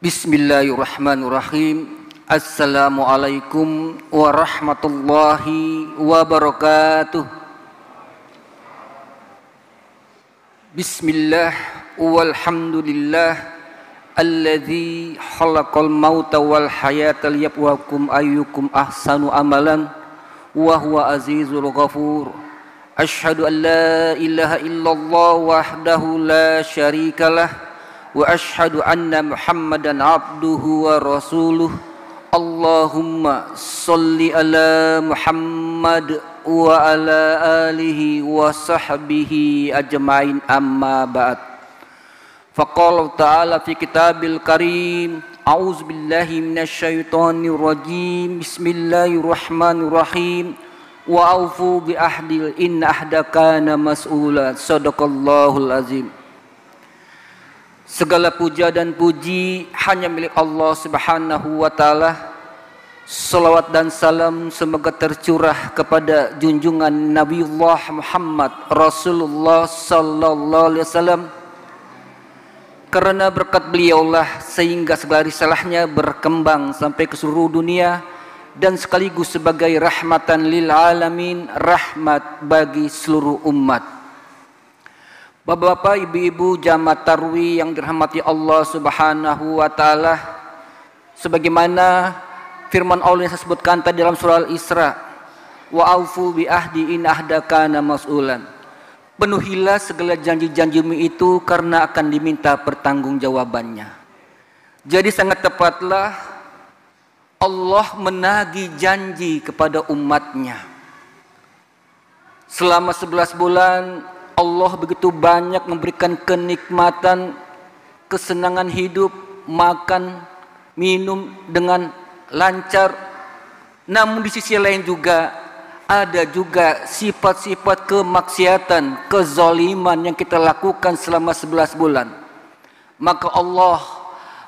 Bismillahirrahmanirrahim. Assalamualaikum warahmatullahi wabarakatuh. Bismillah walhamdulillah alladzi khalaqal mauta wal hayata liyabluwakum ayyukum ahsanu amalan wa huwa azizul ghafur. Asyhadu an la ilaha illallah wahdahu la syarikalah wa asyhadu anna Muhammadan abduhu wa rasuluh. Allahumma sholli ala Muhammad wa ala alihi wa sahbihi ajmain, amma ba'd. Faqala ta'ala fi kitabil karim, a'udzu billahi minasyaitonir rajim. Bismillahirrahmanirrahim. Wa aufu bi ahdil inna ahda kana mas'ula. Shadaqallahul azim. Segala puja dan puji hanya milik Allah Subhanahu wa ta'ala. Salawat dan salam semoga tercurah kepada junjungan Nabiullah Muhammad Rasulullah sallallahu alaihi wasallam. Karena berkat beliaulah sehingga segala risalahnya berkembang sampai ke seluruh dunia dan sekaligus sebagai rahmatan lil alamin, rahmat bagi seluruh umat. Bapak-bapak, ibu-ibu jamaah tarwih yang dirahmati Allah Subhanahu wa ta'ala, sebagaimana firman Allah yang saya sebutkan tadi dalam surah Al-Isra, wa aufu bi ahdi in ahda kana mas'ulan. Penuhilah segala janji-janjimu itu karena akan diminta pertanggungjawabannya. Jadi sangat tepatlah Allah menagih janji kepada umatnya. Selama 11 bulan Allah begitu banyak memberikan kenikmatan, kesenangan hidup, makan, minum dengan lancar. Namun di sisi lain juga ada juga sifat-sifat kemaksiatan, kezaliman yang kita lakukan selama 11 bulan. Maka Allah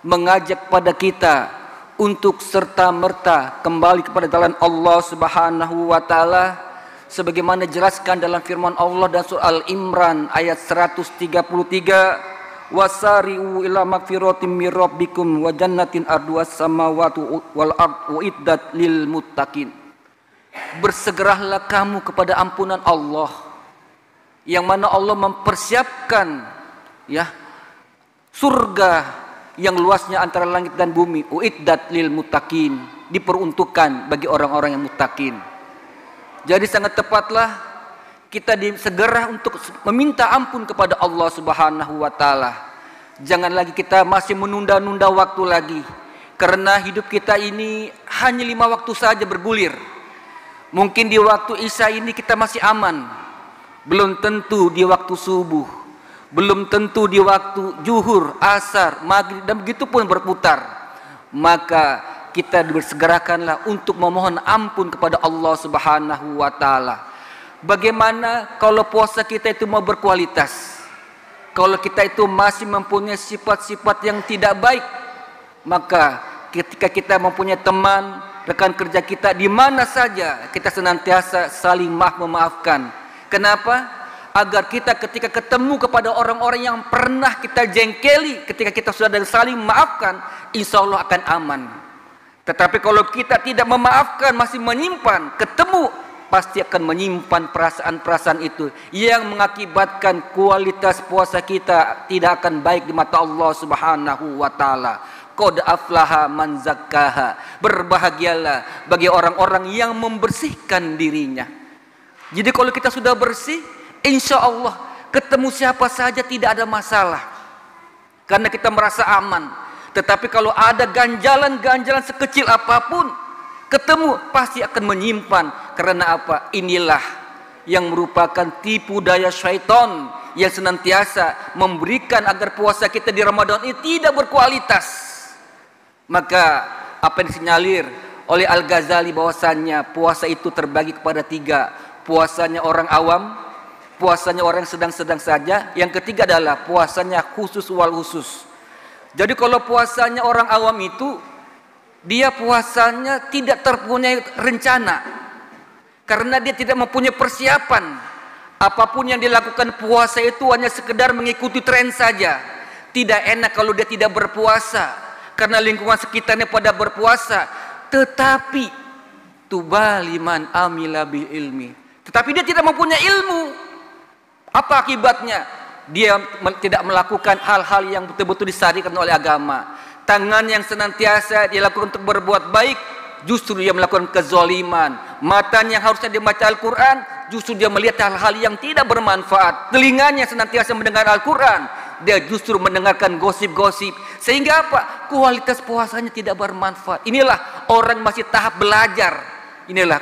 mengajak pada kita untuk serta-merta kembali kepada jalan Allah Subhanahu wa ta'ala, sebagaimana dijelaskan dalam firman Allah dan surah Al-Imran ayat 133, wasari'u ila magfiratin mir rabbikum wa jannatin arduwas samawati wal ard uiddat lil muttaqin. Bersegeralah kamu kepada ampunan Allah, yang mana Allah mempersiapkan surga yang luasnya antara langit dan bumi, uiddat lil muttaqin, diperuntukkan bagi orang-orang yang muttaqin. Jadi sangat tepatlah kita segera untuk meminta ampun kepada Allah Subhanahu wa ta'ala. Jangan lagi kita masih menunda-nunda waktu lagi, karena hidup kita ini hanya 5 waktu saja bergulir. Mungkin di waktu Isya ini kita masih aman, belum tentu di waktu subuh, belum tentu di waktu zuhur, asar, maghrib, dan begitu pun berputar. Maka kita bersegerakanlah untuk memohon ampun kepada Allah Subhanahu wa ta'ala. Bagaimana kalau puasa kita itu mau berkualitas? Kalau kita itu masih mempunyai sifat-sifat yang tidak baik, maka ketika kita mempunyai teman, rekan kerja kita, di mana saja kita senantiasa saling memaafkan. Kenapa? Agar kita ketika ketemu kepada orang-orang yang pernah kita jengkeli, ketika kita sudah saling memaafkan, insya Allah akan aman. Tetapi kalau kita tidak memaafkan, masih menyimpan, ketemu pasti akan menyimpan perasaan-perasaan itu yang mengakibatkan kualitas puasa kita tidak akan baik di mata Allah Subhanahu wa ta'ala. Qad aflaha man zakkaha. Berbahagialah bagi orang-orang yang membersihkan dirinya. Jadi kalau kita sudah bersih, insya Allah ketemu siapa saja tidak ada masalah, karena kita merasa aman. Tetapi kalau ada ganjalan-ganjalan sekecil apapun, ketemu pasti akan menyimpan. Karena apa? Inilah yang merupakan tipu daya syaitan yang senantiasa memberikan agar puasa kita di Ramadan ini tidak berkualitas. Maka apa yang disinyalir oleh Al-Ghazali bahwasannya puasa itu terbagi kepada 3. Puasanya orang awam, puasanya orang sedang-sedang saja, yang ketiga adalah puasanya khusus wal khusus. Jadi kalau puasanya orang awam itu, dia puasanya tidak terpunyai rencana, karena dia tidak mempunyai persiapan. Apapun yang dilakukan puasa itu hanya sekedar mengikuti tren saja. Tidak enak kalau dia tidak berpuasa, karena lingkungan sekitarnya pada berpuasa. Tetapi tubaliman amila bil ilmi. Tetapi dia tidak mempunyai ilmu. Apa akibatnya? Dia tidak melakukan hal-hal yang betul-betul disyariatkan oleh agama. Tangan yang senantiasa dia lakukan untuk berbuat baik, justru dia melakukan kezaliman. Mata yang harusnya dia baca Al-Quran, justru dia melihat hal-hal yang tidak bermanfaat. Telinganya senantiasa mendengar Al-Quran, dia justru mendengarkan gosip-gosip. Sehingga apa? Kualitas puasanya tidak bermanfaat. Inilah orang masih tahap belajar. Inilah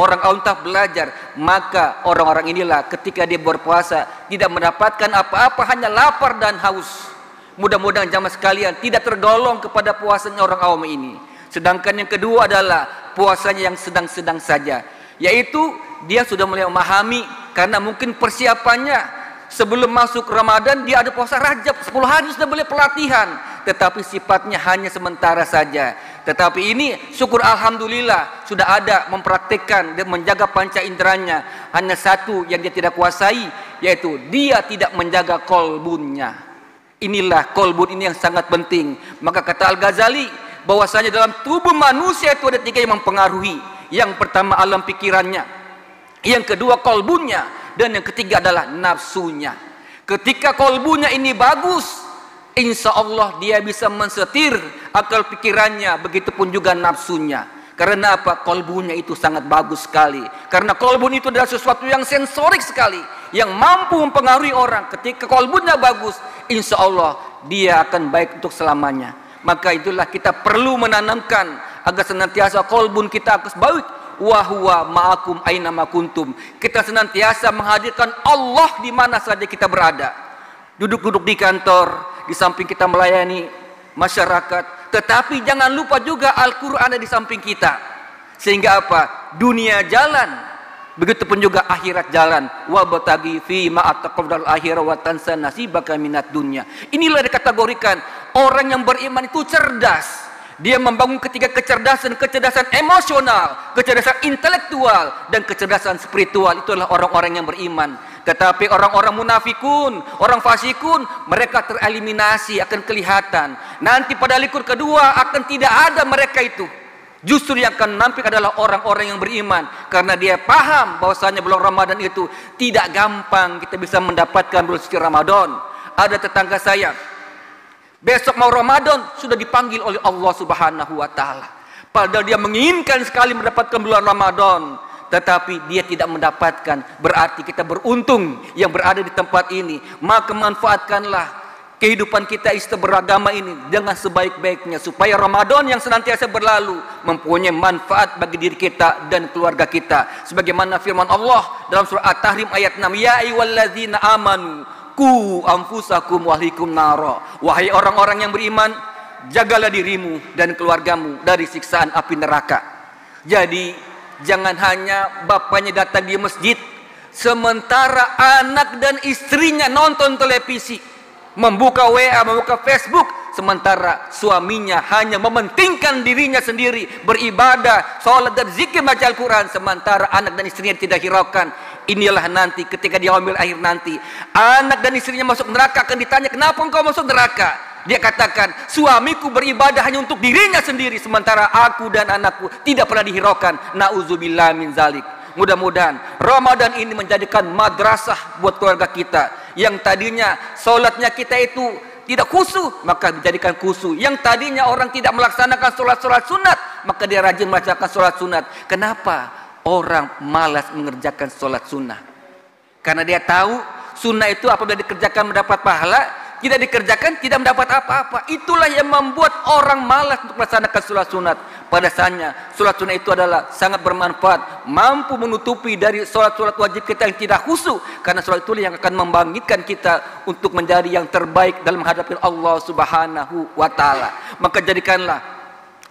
orang awam tahap belajar. Maka orang-orang inilah ketika dia berpuasa tidak mendapatkan apa-apa, hanya lapar dan haus. Mudah-mudahan jamaah sekalian tidak tergolong kepada puasanya orang awam ini. Sedangkan yang kedua adalah puasanya yang sedang-sedang saja, yaitu dia sudah mulai memahami, karena mungkin persiapannya sebelum masuk Ramadan dia ada puasa Rajab 10 hari sudah boleh pelatihan, tetapi sifatnya hanya sementara saja. Tetapi ini syukur alhamdulillah sudah ada mempraktikkan dan menjaga panca inderanya. Hanya satu yang dia tidak kuasai, yaitu dia tidak menjaga kolbunnya. Inilah kolbun ini yang sangat penting. Maka kata Al-Ghazali bahwasanya dalam tubuh manusia itu ada 3 yang mempengaruhi. Yang pertama alam pikirannya, yang kedua kolbunya, dan yang ketiga adalah nafsunya. Ketika kolbunya ini bagus, insya Allah dia bisa mensetir akal pikirannya, begitupun juga nafsunya. Karena apa? Kolbunya itu sangat bagus sekali. Karena kolbun itu adalah sesuatu yang sensorik sekali, yang mampu mempengaruhi orang. Ketika kolbunya bagus, insya Allah dia akan baik untuk selamanya. Maka itulah kita perlu menanamkan agar senantiasa kolbun kita akan baik. Wa huwa ma'akum aina ma kuntum. Kita senantiasa menghadirkan Allah di mana saja kita berada. Duduk-duduk di kantor, di samping kita melayani masyarakat. Tetapi jangan lupa juga Al-Quran ada di samping kita. Sehingga apa? Dunia jalan, begitupun juga akhirat jalan. Wa batagi fi ma ataqaddal akhirah wa tansa nasibaka minat dunya. Inilah dikategorikan orang yang beriman itu cerdas. Dia membangun ketiga kecerdasan emosional, kecerdasan intelektual, dan kecerdasan spiritual. Itulah orang-orang yang beriman. Tetapi orang-orang munafikun, orang fasikun, mereka tereliminasi, akan kelihatan. Nanti pada likur kedua akan tidak ada mereka itu. Justru yang akan nampik adalah orang-orang yang beriman. Karena dia paham bahwasanya bulan Ramadan itu tidak gampang kita bisa mendapatkan bulan suci Ramadan. Ada tetangga saya, besok mau Ramadan sudah dipanggil oleh Allah Subhanahu wa taala. Padahal dia menginginkan sekali mendapatkan bulan Ramadan, tetapi dia tidak mendapatkan. Berarti kita beruntung yang berada di tempat ini. Maka manfaatkanlah kehidupan kita beragama ini dengan sebaik-baiknya, supaya Ramadan yang senantiasa berlalu mempunyai manfaat bagi diri kita dan keluarga kita. Sebagaimana firman Allah dalam surah At-Tahrim ayat 6, ya ayyuhalladzina amanu ku anfusakum wahlikum naro. Wahai orang-orang yang beriman, jagalah dirimu dan keluargamu dari siksaan api neraka. Jadi jangan hanya bapaknya datang di masjid, sementara anak dan istrinya nonton televisi, membuka WA, membuka Facebook, sementara suaminya hanya mementingkan dirinya sendiri, beribadah, sholat dan zikir, baca Al-Quran, sementara anak dan istrinya tidak hiraukan. Inilah nanti ketika dia ambil akhir nanti, anak dan istrinya masuk neraka, akan ditanya, kenapa engkau masuk neraka? Dia katakan, suamiku beribadah hanya untuk dirinya sendiri, sementara aku dan anakku tidak pernah dihiraukan. Na'udzubillah min zalik. Mudah-mudahan Ramadan ini menjadikan madrasah buat keluarga kita. Yang tadinya sholatnya kita itu tidak khusyuk, maka dijadikan khusyuk. Yang tadinya orang tidak melaksanakan sholat-sholat sunat, maka dia rajin melaksanakan sholat sunat. Kenapa orang malas mengerjakan sholat sunnah? Karena dia tahu sunnah itu apabila dikerjakan mendapat pahala, tidak dikerjakan tidak mendapat apa-apa. Itulah yang membuat orang malas untuk melaksanakan sholat sunat. Padahal sholat sunat itu adalah sangat bermanfaat, mampu menutupi dari sholat-sholat wajib kita yang tidak khusyuk. Karena sholat itu yang akan membangkitkan kita untuk menjadi yang terbaik dalam menghadapi Allah Subhanahu wa taala. Maka jadikanlah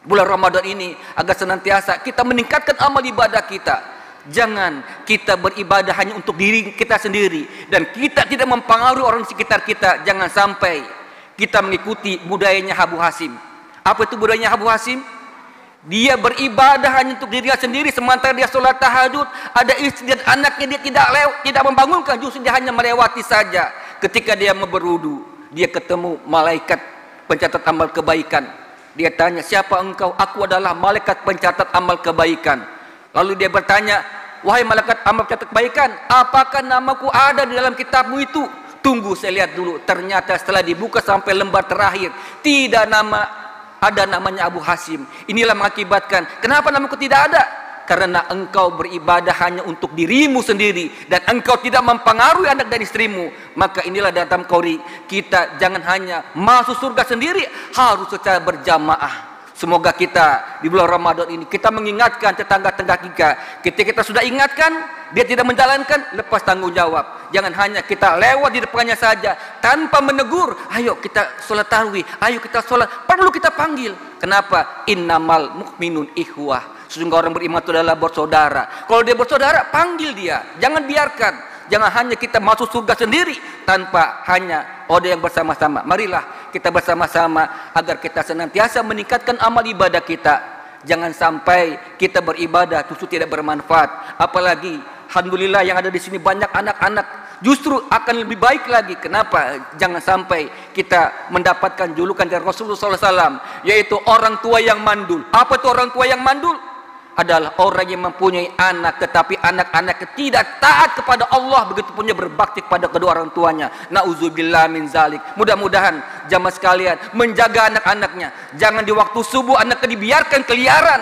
bulan Ramadan ini agar senantiasa kita meningkatkan amal ibadah kita. Jangan kita beribadah hanya untuk diri kita sendiri dan kita tidak mempengaruhi orang sekitar kita. Jangan sampai kita mengikuti budayanya Abu Hasim. Apa itu budayanya Abu Hasim? Dia beribadah hanya untuk dirinya sendiri, sementara dia sholat tahajud, ada istri dan anaknya dia tidak membangunkan, justru dia hanya melewati saja. Ketika dia berwudu, dia ketemu malaikat pencatat amal kebaikan. Dia tanya, siapa engkau? Aku adalah malaikat pencatat amal kebaikan. Lalu dia bertanya, wahai malaikat amal pencatat kebaikan, apakah namaku ada di dalam kitabmu itu? Tunggu, saya lihat dulu. Ternyata setelah dibuka sampai lembar terakhir, tidak ada namanya Abu Hasyim. Inilah mengakibatkan, kenapa namaku tidak ada? Karena engkau beribadah hanya untuk dirimu sendiri dan engkau tidak mempengaruhi anak dan istrimu. Maka inilah dalam kauli kita jangan hanya masuk surga sendiri, harus secara berjamaah. Semoga kita di bulan Ramadan ini kita mengingatkan tetangga-tetangga kita. Ketika kita sudah ingatkan, dia tidak menjalankan, lepas tanggung jawab. Jangan hanya kita lewat di depannya saja tanpa menegur. Ayo kita sholat tarawih, ayo kita sholat. Perlu kita panggil. Kenapa? Innamal mu'minun ikhwah. Sesungguhnya orang beriman itu adalah bersaudara. Kalau dia bersaudara, panggil dia. Jangan biarkan. Jangan hanya kita masuk surga sendiri tanpa hanya ada yang bersama-sama. Marilah kita bersama-sama agar kita senantiasa meningkatkan amal ibadah kita. Jangan sampai kita beribadah justru tidak bermanfaat. Apalagi alhamdulillah yang ada di sini banyak anak-anak, justru akan lebih baik lagi. Kenapa? Jangan sampai kita mendapatkan julukan dari Rasulullah SAW, yaitu orang tua yang mandul. Apa itu orang tua yang mandul? Adalah orang yang mempunyai anak tetapi anak-anak tidak taat kepada Allah, begitu punya berbakti kepada kedua orang tuanya. Nauzubillah min zalik. Mudah-mudahan jamaah sekalian menjaga anak-anaknya. Jangan di waktu subuh anaknya dibiarkan keliaran,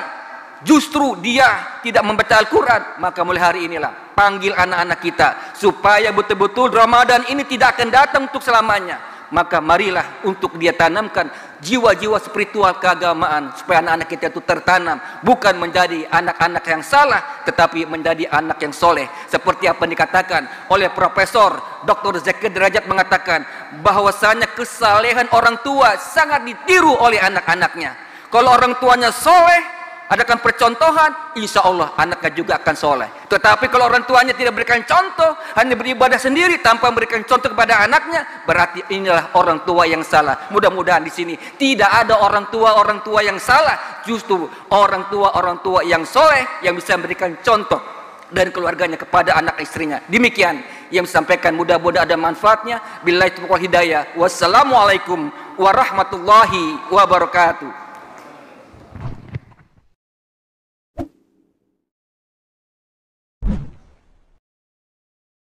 justru dia tidak membaca Al-Quran. Maka mulai hari inilah panggil anak-anak kita supaya betul-betul Ramadan ini tidak akan datang untuk selamanya. Maka marilah untuk dia tanamkan jiwa-jiwa spiritual keagamaan supaya anak-anak kita itu tertanam, bukan menjadi anak-anak yang salah tetapi menjadi anak yang soleh. Seperti apa yang dikatakan oleh Profesor Dr. Zakir Derajat, mengatakan bahwasanya kesalehan orang tua sangat ditiru oleh anak-anaknya. Kalau orang tuanya soleh, adakan percontohan, insya Allah anaknya juga akan soleh. Tetapi kalau orang tuanya tidak berikan contoh, hanya beribadah sendiri tanpa memberikan contoh kepada anaknya, berarti inilah orang tua yang salah. Mudah-mudahan di sini tidak ada orang tua yang salah, justru orang tua yang soleh yang bisa memberikan contoh dan keluarganya kepada anak istrinya. Demikian yang disampaikan, mudah-mudahan ada manfaatnya. Billahi taufiq wal hidayah. Wassalamualaikum warahmatullahi wabarakatuh.